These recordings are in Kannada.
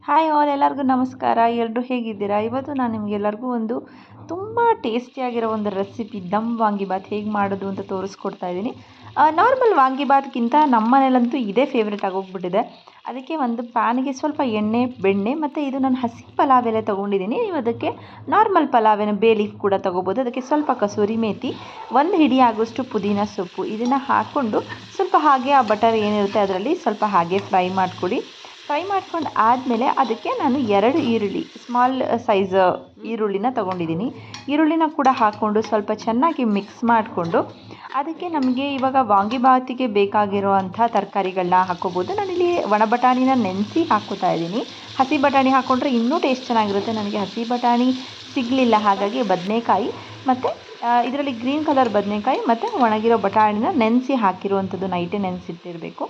ಹಾಯ್ ಆಲ್, ಎಲ್ಲರಿಗೂ ನಮಸ್ಕಾರ. ಎಲ್ಲರೂ ಹೇಗಿದ್ದೀರಾ? ಇವತ್ತು ನಾನು ನಿಮಗೆಲ್ಲರಿಗೂ ಒಂದು ತುಂಬ ಟೇಸ್ಟಿಯಾಗಿರೋ ಒಂದು ರೆಸಿಪಿ ದಮ್ ವಾಂಗಿಬಾತ್ ಹೇಗೆ ಮಾಡೋದು ಅಂತ ತೋರಿಸ್ಕೊಡ್ತಾ ಇದ್ದೀನಿ. ನಾರ್ಮಲ್ ವಾಂಗಿಬಾತ್ಗಿಂತ ನಮ್ಮ ಮನೇಲಂತೂ ಇದೇ ಫೇವ್ರೇಟ್ ಆಗೋಗ್ಬಿಟ್ಟಿದೆ. ಅದಕ್ಕೆ ಒಂದು ಪ್ಯಾನಿಗೆ ಸ್ವಲ್ಪ ಎಣ್ಣೆ, ಬೆಣ್ಣೆ ಮತ್ತು ಇದು ನಾನು ಹಸಿ ಪಲಾವ್ ಎಲೆ ತೊಗೊಂಡಿದ್ದೀನಿ. ನೀವು ಅದಕ್ಕೆ ನಾರ್ಮಲ್ ಪಲಾವ್ ಎಲೆ ಬೇ ಲೀಫ್ ಕೂಡ ತೊಗೋಬೋದು. ಅದಕ್ಕೆ ಸ್ವಲ್ಪ ಕಸೂರಿ ಮೇಥಿ, ಒಂದು ಹಿಡಿ ಆಗೋಷ್ಟು ಪುದೀನ ಸೊಪ್ಪು ಇದನ್ನು ಹಾಕ್ಕೊಂಡು ಸ್ವಲ್ಪ ಹಾಗೆ ಆ ಬಟರ್ ಏನಿರುತ್ತೆ ಅದರಲ್ಲಿ ಸ್ವಲ್ಪ ಹಾಗೆ ಫ್ರೈ ಮಾಡಿಕೊಡಿ. ಫ್ರೈ ಮಾಡ್ಕೊಂಡು ಆದಮೇಲೆ ಅದಕ್ಕೆ ನಾನು 2 ಈರುಳ್ಳಿ, ಸ್ಮಾಲ್ ಸೈಜ್ ಈರುಳ್ಳಿನ ತೊಗೊಂಡಿದ್ದೀನಿ. ಈರುಳ್ಳಿನ ಕೂಡ ಹಾಕ್ಕೊಂಡು ಸ್ವಲ್ಪ ಚೆನ್ನಾಗಿ ಮಿಕ್ಸ್ ಮಾಡಿಕೊಂಡು ಅದಕ್ಕೆ ನಮಗೆ ಇವಾಗ ವಾಂಗಿಬಾತಿಗೆ ಬೇಕಾಗಿರೋ ಅಂಥ ತರಕಾರಿಗಳನ್ನ ಹಾಕ್ಕೋಬೋದು. ನಾನಿಲ್ಲಿ ಒಣ ಬಟಾಣಿನ ನೆನೆಸಿ ಹಾಕ್ಕೋತಾ ಇದ್ದೀನಿ. ಹಸಿ ಬಟಾಣಿ ಹಾಕ್ಕೊಂಡ್ರೆ ಇನ್ನೂ ಟೇಸ್ಟ್ ಚೆನ್ನಾಗಿರುತ್ತೆ. ನನಗೆ ಹಸಿ ಬಟಾಣಿ ಸಿಗಲಿಲ್ಲ, ಹಾಗಾಗಿ ಬದನೆಕಾಯಿ ಮತ್ತು ಇದರಲ್ಲಿ ಗ್ರೀನ್ ಕಲರ್ ಬದನೆಕಾಯಿ ಮತ್ತು ಒಣಗಿರೋ ಬಟಾಣಿನ ನೆನೆಸಿ ಹಾಕಿರುವಂಥದ್ದು, ನೈಟೇ ನೆನೆಸಿಟ್ಟಿರಬೇಕು.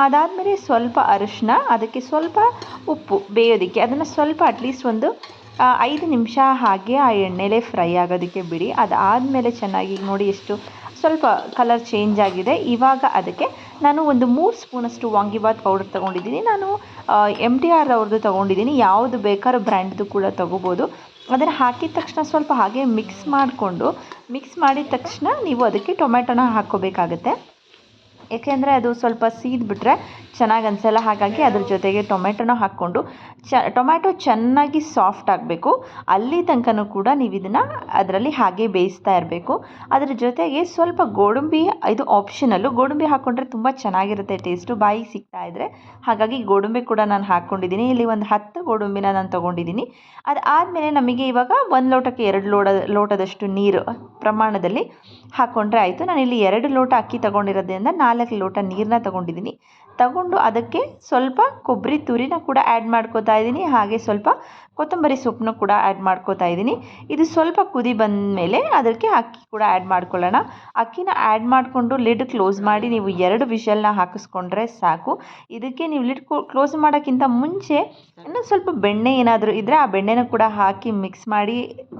ಅದಾದಮೇಲೆ ಸ್ವಲ್ಪ ಅರಿಶಿನ, ಅದಕ್ಕೆ ಸ್ವಲ್ಪ ಉಪ್ಪು ಬೇಯೋದಕ್ಕೆ, ಅದನ್ನು ಸ್ವಲ್ಪ ಅಟ್ಲೀಸ್ಟ್ ಒಂದು 5 ನಿಮಿಷ ಹಾಗೆ ಆ ಎಣ್ಣೆಲೇ ಫ್ರೈ ಆಗೋದಕ್ಕೆ ಬಿಡಿ. ಅದಾದಮೇಲೆ ಚೆನ್ನಾಗಿ ನೋಡಿ ಎಷ್ಟು ಸ್ವಲ್ಪ ಕಲರ್ ಚೇಂಜ್ ಆಗಿದೆ. ಇವಾಗ ಅದಕ್ಕೆ ನಾನು ಒಂದು 3 ಸ್ಪೂನಷ್ಟು ವಾಂಗಿಬಾತ್ ಪೌಡರ್ ತೊಗೊಂಡಿದ್ದೀನಿ. ನಾನು MTR ಅವ್ರದ್ದು ತೊಗೊಂಡಿದ್ದೀನಿ. ಯಾವುದು ಬೇಕಾದ್ರೂ ಬ್ರ್ಯಾಂಡ್ದು ಕೂಡ ತೊಗೋಬೋದು. ಅದನ್ನು ಹಾಕಿದ ತಕ್ಷಣ ಸ್ವಲ್ಪ ಹಾಗೆ ಮಿಕ್ಸ್ ಮಾಡಿದ ತಕ್ಷಣ ನೀವು ಅದಕ್ಕೆ ಟೊಮೆಟೊನ ಹಾಕ್ಕೋಬೇಕಾಗತ್ತೆ. ಏಕೆಂದರೆ ಅದು ಸ್ವಲ್ಪ ಸೀದ್ಬಿಟ್ರೆ ಚೆನ್ನಾಗಿ ಅನಿಸಲ್ಲ. ಹಾಗಾಗಿ ಅದ್ರ ಜೊತೆಗೆ ಟೊಮೆಟೊನ ಹಾಕ್ಕೊಂಡು ಟೊಮ್ಯಾಟೊ ಚೆನ್ನಾಗಿ ಸಾಫ್ಟ್ ಆಗಬೇಕು. ಅಲ್ಲಿ ತನಕನೂ ಕೂಡ ನೀವು ಇದನ್ನು ಅದರಲ್ಲಿ ಹಾಗೆ ಬೇಯಿಸ್ತಾ ಇರಬೇಕು. ಅದ್ರ ಜೊತೆಗೆ ಸ್ವಲ್ಪ ಗೋಡಂಬಿ, ಇದು ಆಪ್ಷನಲ್ಲು. ಗೋಡಂಬಿ ಹಾಕ್ಕೊಂಡ್ರೆ ತುಂಬ ಚೆನ್ನಾಗಿರುತ್ತೆ ಟೇಸ್ಟು, ಬಾಯಿಗೆ ಸಿಗ್ತಾ ಇದ್ದರೆ. ಹಾಗಾಗಿ ಗೋಡಂಬಿ ಕೂಡ ನಾನು ಹಾಕ್ಕೊಂಡಿದ್ದೀನಿ. ಇಲ್ಲಿ ಒಂದು 10 ಗೋಡಂಬಿನ ನಾನು ತೊಗೊಂಡಿದ್ದೀನಿ. ಅದಾದಮೇಲೆ ನಮಗೆ ಇವಾಗ 1 ಲೋಟಕ್ಕೆ 2 ಲೋಟದಷ್ಟು ನೀರು ಪ್ರಮಾಣದಲ್ಲಿ ಹಾಕ್ಕೊಂಡ್ರೆ ಆಯಿತು. ನಾನಿಲ್ಲಿ 2 ಲೋಟ ಅಕ್ಕಿ ತೊಗೊಂಡಿರೋದ್ರಿಂದ 4 ಲೋಟ ನೀರನ್ನ ತೊಗೊಂಡಿದ್ದೀನಿ. ತಗೊಂಡು ಅದಕ್ಕೆ ಸ್ವಲ್ಪ ಕೊಬ್ಬರಿ ತುರಿನ ಕೂಡ ಆ್ಯಡ್ ಮಾಡ್ಕೋತಾ ಇದ್ದೀನಿ. ಹಾಗೆ ಸ್ವಲ್ಪ ಕೊತ್ತಂಬರಿ ಸೊಪ್ಪನ್ನು ಕೂಡ ಆ್ಯಡ್ ಮಾಡ್ಕೋತಾ ಇದ್ದೀನಿ. ಇದು ಸ್ವಲ್ಪ ಕುದಿ ಬಂದ ಮೇಲೆ ಅದಕ್ಕೆ ಅಕ್ಕಿ ಕೂಡ ಆ್ಯಡ್ ಮಾಡ್ಕೊಳ್ಳೋಣ. ಅಕ್ಕಿನ ಆ್ಯಡ್ ಮಾಡಿಕೊಂಡು ಲಿಡ್ ಕ್ಲೋಸ್ ಮಾಡಿ ನೀವು 2 ವಿಷಲ್ನ ಹಾಕಿಸ್ಕೊಂಡ್ರೆ ಸಾಕು. ಇದಕ್ಕೆ ನೀವು ಲಿಡ್ ಕ್ಲೋಸ್ ಮಾಡೋಕ್ಕಿಂತ ಮುಂಚೆ ಇನ್ನೂ ಸ್ವಲ್ಪ ಬೆಣ್ಣೆ ಏನಾದರೂ ಇದ್ದರೆ ಆ ಬೆಣ್ಣೆನ ಕೂಡ ಹಾಕಿ ಮಿಕ್ಸ್ ಮಾಡಿ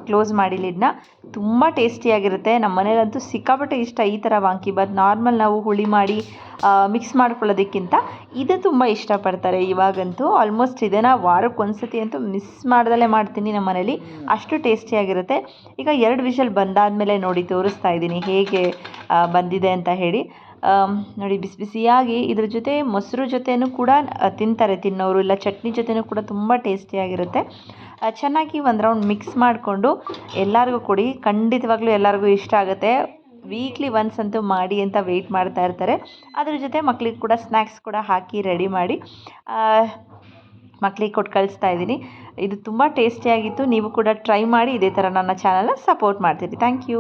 ಕ್ಲೋಸ್ ಮಾಡಿ ಲಿಡ್ನ. ತುಂಬ ಟೇಸ್ಟಿಯಾಗಿರುತ್ತೆ. ನಮ್ಮ ಮನೇಲಂತೂ ಸಿಕ್ಕಾಪಟ್ಟೆ ಇಷ್ಟ ಈ ಥರ ವಾಂಗಿಬಾತ್. ನಾರ್ಮಲ್ ನಾವು ಹುಳಿ ಮಾಡಿ ಮಿಕ್ಸ್ ಮಾಡ್ಕೊಳ್ಳೋದಕ್ಕಿಂತ ಇದು ತುಂಬ ಇಷ್ಟಪಡ್ತಾರೆ ಇವಾಗಂತೂ. ಆಲ್ಮೋಸ್ಟ್ ಇದನ್ನು ವಾರಕ್ಕೆ ಒಂದ್ಸತಿ ಅಂತೂ ಮಿಸ್ ಮಾಡ್ದಲೇ ಮಾಡ್ತೀನಿ ನಮ್ಮ ಮನೇಲಿ, ಅಷ್ಟು ಟೇಸ್ಟಿಯಾಗಿರುತ್ತೆ. ಈಗ 2 ವಿಷಲ್ ಬಂದಾದಮೇಲೆ ನೋಡಿ ತೋರಿಸ್ತಾ ಇದ್ದೀನಿ ಹೇಗೆ ಬಂದಿದೆ ಅಂತ ಹೇಳಿ. ನೋಡಿ ಬಿಸಿ ಬಿಸಿಯಾಗಿ ಇದ್ರ ಜೊತೆ ಮೊಸರು ಜೊತೆನೂ ಕೂಡ ತಿನ್ನೋರು, ಇಲ್ಲ ಚಟ್ನಿ ಜೊತೆನೂ ಕೂಡ ತುಂಬ ಟೇಸ್ಟಿಯಾಗಿರುತ್ತೆ. ಚೆನ್ನಾಗಿ ಒಂದು ರೌಂಡ್ ಮಿಕ್ಸ್ ಮಾಡಿಕೊಂಡು ಎಲ್ಲರಿಗೂ ಕೊಡಿ. ಖಂಡಿತವಾಗ್ಲೂ ಎಲ್ಲರಿಗೂ ಇಷ್ಟ ಆಗುತ್ತೆ. ವೀಕ್ಲಿ ಒನ್ಸ್ ಅಂತೂ ಮಾಡಿ ಅಂತ ವೆಯ್ಟ್ ಮಾಡ್ತಾ ಇರ್ತಾರೆ. ಅದ್ರ ಜೊತೆ ಮಕ್ಳಿಗೆ ಕೂಡ ಸ್ನ್ಯಾಕ್ಸ್ ಕೂಡ ಹಾಕಿ ರೆಡಿ ಮಾಡಿ ಮಕ್ಳಿಗೆ ಕೊಟ್ಟು ಕಳಿಸ್ತಾ ಇದ್ದೀನಿ. ಇದು ತುಂಬ ಟೇಸ್ಟಿಯಾಗಿತ್ತು. ನೀವು ಕೂಡ ಟ್ರೈ ಮಾಡಿ ಇದೇ ಥರ ನನ್ನ ಚಾನಲ್ನ ಸಪೋರ್ಟ್ ಮಾಡ್ತೀರಿ. Thank you.